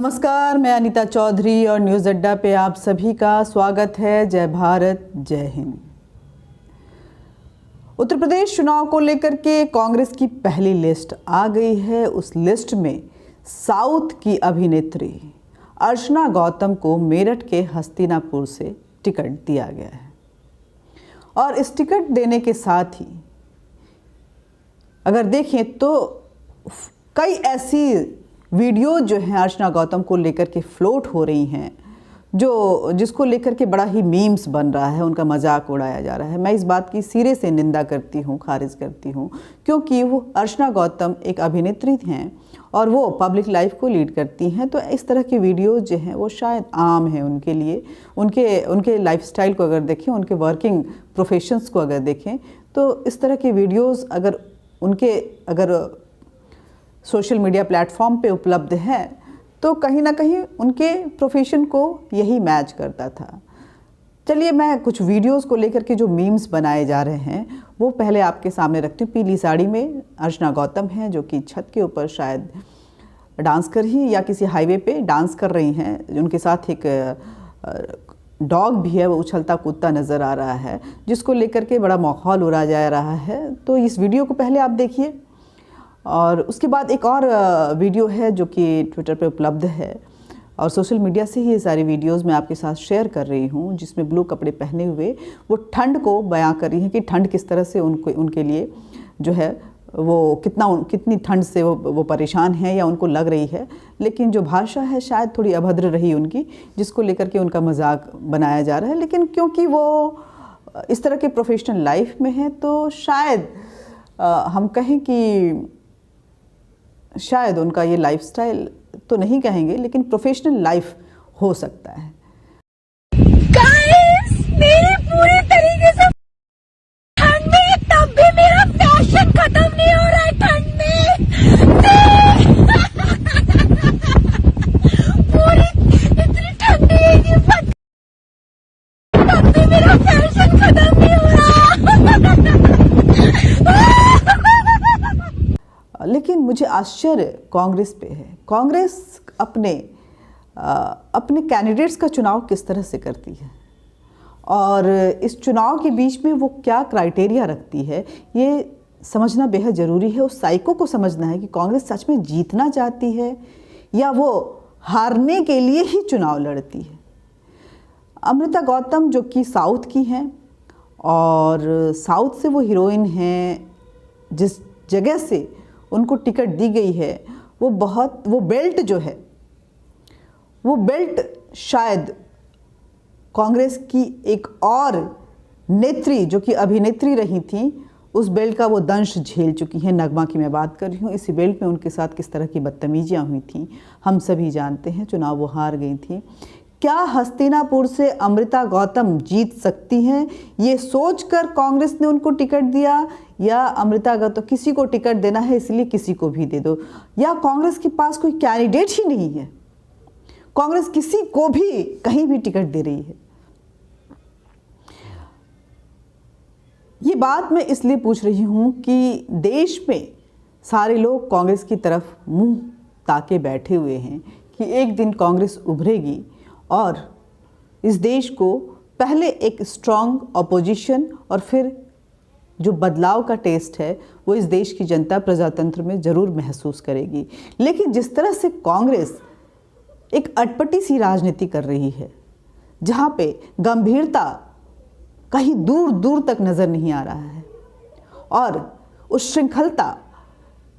नमस्कार, मैं अनीता चौधरी और न्यूज़ अड्डा पे आप सभी का स्वागत है। जय भारत, जय हिंद। उत्तर प्रदेश चुनाव को लेकर के कांग्रेस की पहली लिस्ट आ गई है। उस लिस्ट में साउथ की अभिनेत्री अर्चना गौतम को मेरठ के हस्तिनापुर से टिकट दिया गया है और इस टिकट देने के साथ ही अगर देखें तो कई ऐसी वीडियो जो हैं अर्चना गौतम को लेकर के फ्लोट हो रही हैं जिसको लेकर के बड़ा ही मीम्स बन रहा है, उनका मजाक उड़ाया जा रहा है। मैं इस बात की सिरे से निंदा करती हूँ, खारिज करती हूँ, क्योंकि वो अर्चना गौतम एक अभिनेत्री हैं और वो पब्लिक लाइफ को लीड करती हैं। तो इस तरह की वीडियो जो हैं वो शायद आम है उनके लिए। उनके लाइफस्टाइल को अगर देखें, उनके वर्किंग प्रोफेशंस को अगर देखें तो इस तरह की वीडियोज़ अगर सोशल मीडिया प्लेटफॉर्म पे उपलब्ध है तो कहीं ना कहीं उनके प्रोफेशन को यही मैच करता था। चलिए, मैं कुछ वीडियोस को लेकर के जो मीम्स बनाए जा रहे हैं वो पहले आपके सामने रखती हूँ। पीली साड़ी में अर्चना गौतम हैं जो कि छत के ऊपर शायद डांस कर ही या किसी हाईवे पे डांस कर रही हैं। उनके साथ एक डॉग भी है, वो उछलता कूदता नज़र आ रहा है, जिसको लेकर के बड़ा माहौल उड़ा जा रहा है। तो इस वीडियो को पहले आप देखिए और उसके बाद एक और वीडियो है जो कि ट्विटर पे उपलब्ध है और सोशल मीडिया से ही ये सारी वीडियोस मैं आपके साथ शेयर कर रही हूँ, जिसमें ब्लू कपड़े पहने हुए वो ठंड को बयां कर रही हैं कि ठंड किस तरह से उनके लिए जो है वो कितनी ठंड से वो परेशान हैं या उनको लग रही है। लेकिन जो भाषा है शायद थोड़ी अभद्र रही उनकी, जिसको लेकर के उनका मजाक बनाया जा रहा है। लेकिन क्योंकि वो इस तरह के प्रोफेशनल लाइफ में है तो शायद हम कहें कि शायद उनका ये लाइफस्टाइल तो नहीं कहेंगे, लेकिन प्रोफेशनल लाइफ हो सकता है। गाइस, मेरी पूरी तरीके से ठंड में तब भी मेरा फैशन खत्म नहीं हो रहा है। ठंड में पूरी इतनी ठंडी है कि तब भी मेरा फैशन खत्म नहीं हो रहा। लेकिन मुझे आश्चर्य कांग्रेस पे है। कांग्रेस अपने कैंडिडेट्स का चुनाव किस तरह से करती है और इस चुनाव के बीच में वो क्या क्राइटेरिया रखती है, ये समझना बेहद ज़रूरी है। उस साइको को समझना है कि कांग्रेस सच में जीतना चाहती है या वो हारने के लिए ही चुनाव लड़ती है। अमृता गौतम जो कि साउथ की हैं और साउथ से वो हीरोइन हैं, जिस जगह से उनको टिकट दी गई है वो बेल्ट जो है वो बेल्ट शायद कांग्रेस की एक और नेत्री जो कि अभिनेत्री रही थी उस बेल्ट का वो दंश झेल चुकी हैं। नगमा की मैं बात कर रही हूँ। इसी बेल्ट में उनके साथ किस तरह की बदतमीजियाँ हुई थी हम सभी जानते हैं। चुनाव वो हार गई थी। क्या हस्तिनापुर से अमृता गौतम जीत सकती हैं, ये सोचकर कांग्रेस ने उनको टिकट दिया, या अमृता गौतम किसी को टिकट देना है इसलिए किसी को भी दे दो, या कांग्रेस के पास कोई कैंडिडेट ही नहीं है, कांग्रेस किसी को भी कहीं भी टिकट दे रही है। ये बात मैं इसलिए पूछ रही हूँ कि देश में सारे लोग कांग्रेस की तरफ मुंह ताके बैठे हुए हैं कि एक दिन कांग्रेस उभरेगी और इस देश को पहले एक स्ट्रॉन्ग अपोजिशन और फिर जो बदलाव का टेस्ट है वो इस देश की जनता प्रजातंत्र में ज़रूर महसूस करेगी। लेकिन जिस तरह से कांग्रेस एक अटपटी सी राजनीति कर रही है जहाँ पे गंभीरता कहीं दूर दूर तक नज़र नहीं आ रहा है और उस श्रृंखलता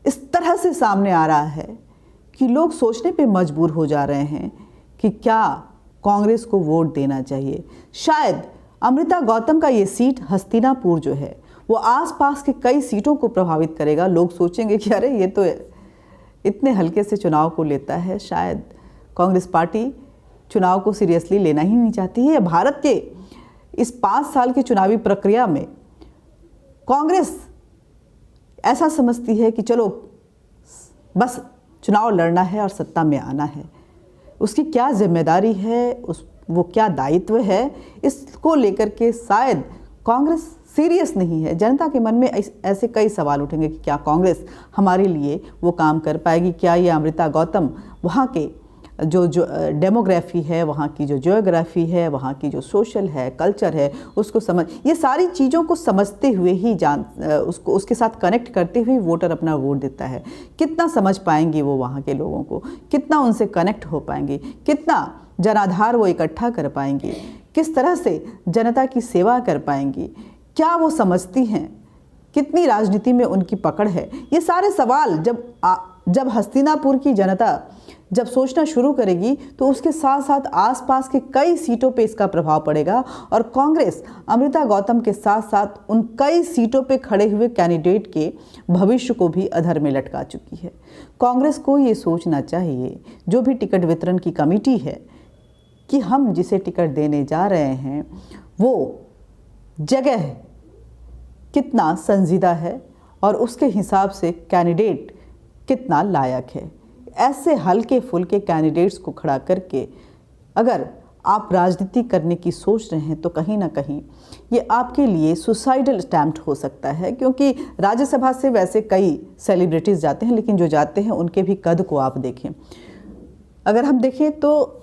इस तरह से सामने आ रहा है कि लोग सोचने पे मजबूर हो जा रहे हैं कि क्या कांग्रेस को वोट देना चाहिए। शायद अमृता गौतम का ये सीट हस्तिनापुर जो है वो आसपास के कई सीटों को प्रभावित करेगा। लोग सोचेंगे कि अरे ये तो इतने हल्के से चुनाव को लेता है, शायद कांग्रेस पार्टी चुनाव को सीरियसली लेना ही नहीं चाहती है। भारत के इस 5 साल की चुनावी प्रक्रिया में कांग्रेस ऐसा समझती है कि चलो बस चुनाव लड़ना है और सत्ता में आना है। उसकी क्या जिम्मेदारी है, वो क्या दायित्व है, इसको लेकर के शायद कांग्रेस सीरियस नहीं है। जनता के मन में ऐसे कई सवाल उठेंगे कि क्या कांग्रेस हमारे लिए वो काम कर पाएगी, क्या ये अमृता गौतम वहाँ के जो डेमोग्राफी है, वहाँ की जो जियोग्राफी है, वहाँ की जो सोशल है, कल्चर है, उसको समझ, ये सारी चीज़ों को समझते हुए ही उसके साथ कनेक्ट करते हुए वोटर अपना वोट देता है। कितना समझ पाएंगे वो वहाँ के लोगों को, कितना उनसे कनेक्ट हो पाएंगे, कितना जनाधार वो इकट्ठा कर पाएंगे, किस तरह से जनता की सेवा कर पाएंगी, क्या वो समझती हैं, कितनी राजनीति में उनकी पकड़ है। ये सारे सवाल जब हस्तिनापुर की जनता जब सोचना शुरू करेगी तो उसके साथ साथ आसपास के कई सीटों पे इसका प्रभाव पड़ेगा। और कांग्रेस अमृता गौतम के साथ साथ उन कई सीटों पे खड़े हुए कैंडिडेट के भविष्य को भी अधर में लटका चुकी है। कांग्रेस को ये सोचना चाहिए, जो भी टिकट वितरण की कमेटी है, कि हम जिसे टिकट देने जा रहे हैं वो जगह कितना संजीदा है और उसके हिसाब से कैंडिडेट कितना लायक है। ऐसे हल्के फुल्के कैंडिडेट्स को खड़ा करके अगर आप राजनीति करने की सोच रहे हैं तो कहीं ना कहीं ये आपके लिए सुसाइडल अटेम्प्ट हो सकता है, क्योंकि राज्यसभा से वैसे कई सेलिब्रिटीज़ जाते हैं, लेकिन जो जाते हैं उनके भी कद को आप देखें। अगर हम देखें तो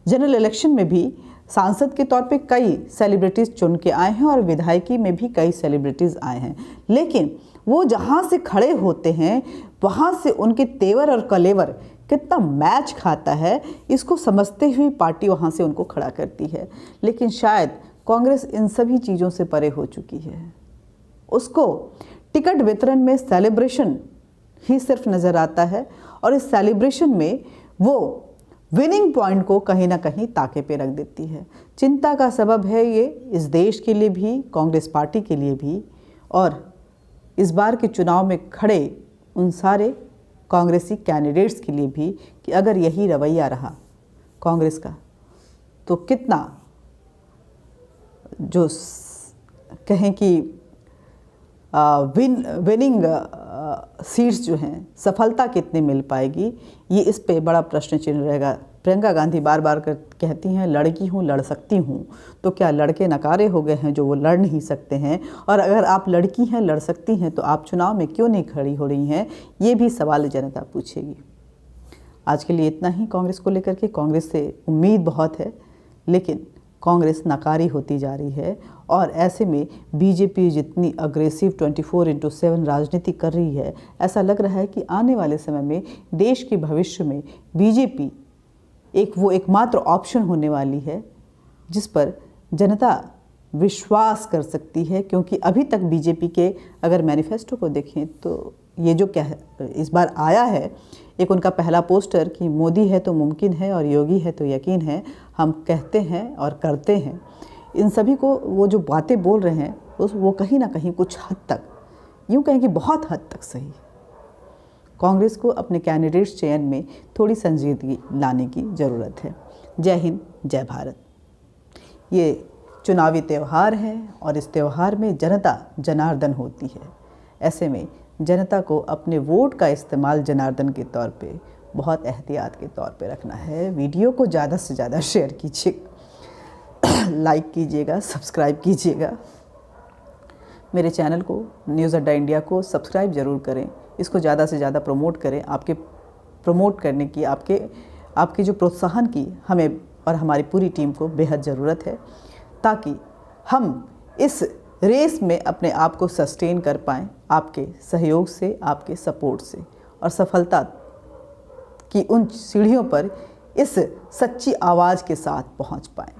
जनरल इलेक्शन में भी सांसद के तौर पे कई सेलिब्रिटीज़ चुन के आए हैं और विधायकी में भी कई सेलिब्रिटीज़ आए हैं, लेकिन वो जहाँ से खड़े होते हैं वहाँ से उनके तेवर और कलेवर कितना मैच खाता है, इसको समझते हुए पार्टी वहाँ से उनको खड़ा करती है। लेकिन शायद कांग्रेस इन सभी चीज़ों से परे हो चुकी है। उसको टिकट वितरण में सेलिब्रेशन ही सिर्फ नज़र आता है और इस सेलिब्रेशन में वो विनिंग पॉइंट को कहीं ना कहीं ताके पे रख देती है। चिंता का सबब है ये इस देश के लिए भी, कांग्रेस पार्टी के लिए भी, और इस बार के चुनाव में खड़े उन सारे कांग्रेसी कैंडिडेट्स के लिए भी, कि अगर यही रवैया रहा कांग्रेस का तो कितना जो कहें कि विनिंग सीट्स जो हैं, सफलता कितनी मिल पाएगी, ये इस पे बड़ा प्रश्न चिन्ह रहेगा। प्रियंका गांधी बार बार कहती हैं लड़की हूँ, लड़ सकती हूँ, तो क्या लड़के नकारे हो गए हैं जो वो लड़ नहीं सकते हैं? और अगर आप लड़की हैं, लड़ सकती हैं, तो आप चुनाव में क्यों नहीं खड़ी हो रही हैं? ये भी सवाल जनता पूछेगी। आज के लिए इतना ही कांग्रेस को लेकर के। कांग्रेस से उम्मीद बहुत है, लेकिन कांग्रेस नकारी होती जा रही है और ऐसे में बीजेपी जितनी अग्रेसिव 24/7 राजनीति कर रही है, ऐसा लग रहा है कि आने वाले समय में देश के भविष्य में बीजेपी वो एकमात्र ऑप्शन होने वाली है जिस पर जनता विश्वास कर सकती है। क्योंकि अभी तक बीजेपी के अगर मैनिफेस्टो को देखें तो ये जो क्या इस बार आया है, एक उनका पहला पोस्टर कि मोदी है तो मुमकिन है और योगी है तो यकीन है, हम कहते हैं और करते हैं, इन सभी को वो जो बातें बोल रहे हैं वो कहीं ना कहीं कुछ हद तक, यूँ कहें कि बहुत हद तक सही। कांग्रेस को अपने कैंडिडेट्स चयन में थोड़ी संजीदगी लाने की ज़रूरत है। जय हिंद, जय भारत। ये चुनावी त्यौहार है और इस त्यौहार में जनता जनार्दन होती है। ऐसे में जनता को अपने वोट का इस्तेमाल जनार्दन के तौर पे बहुत एहतियात के तौर पे रखना है। वीडियो को ज़्यादा से ज़्यादा शेयर कीजिएगा, लाइक कीजिएगा, सब्सक्राइब कीजिएगा। मेरे चैनल को, न्यूज़ अड्डा इंडिया को सब्सक्राइब ज़रूर करें, इसको ज़्यादा से ज़्यादा प्रमोट करें। आपके प्रमोट करने की, आपके जो प्रोत्साहन की हमें और हमारी पूरी टीम को बेहद ज़रूरत है, ताकि हम इस रेस में अपने आप को सस्टेन कर पाएँ आपके सहयोग से, आपके सपोर्ट से, और सफलता की उन सीढ़ियों पर इस सच्ची आवाज़ के साथ पहुंच पाएँ,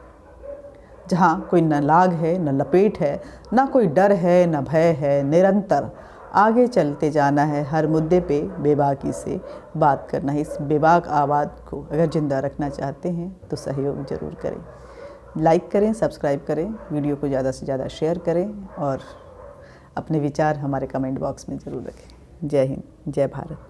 जहां कोई न लाग है, न लपेट है, ना कोई डर है, न भय है। निरंतर आगे चलते जाना है, हर मुद्दे पे बेबाकी से बात करना है। इस बेबाक आवाज़ को अगर ज़िंदा रखना चाहते हैं तो सहयोग ज़रूर करें। लाइक करें, सब्सक्राइब करें, वीडियो को ज़्यादा से ज़्यादा शेयर करें और अपने विचार हमारे कमेंट बॉक्स में ज़रूर रखें। जय हिंद, जय भारत।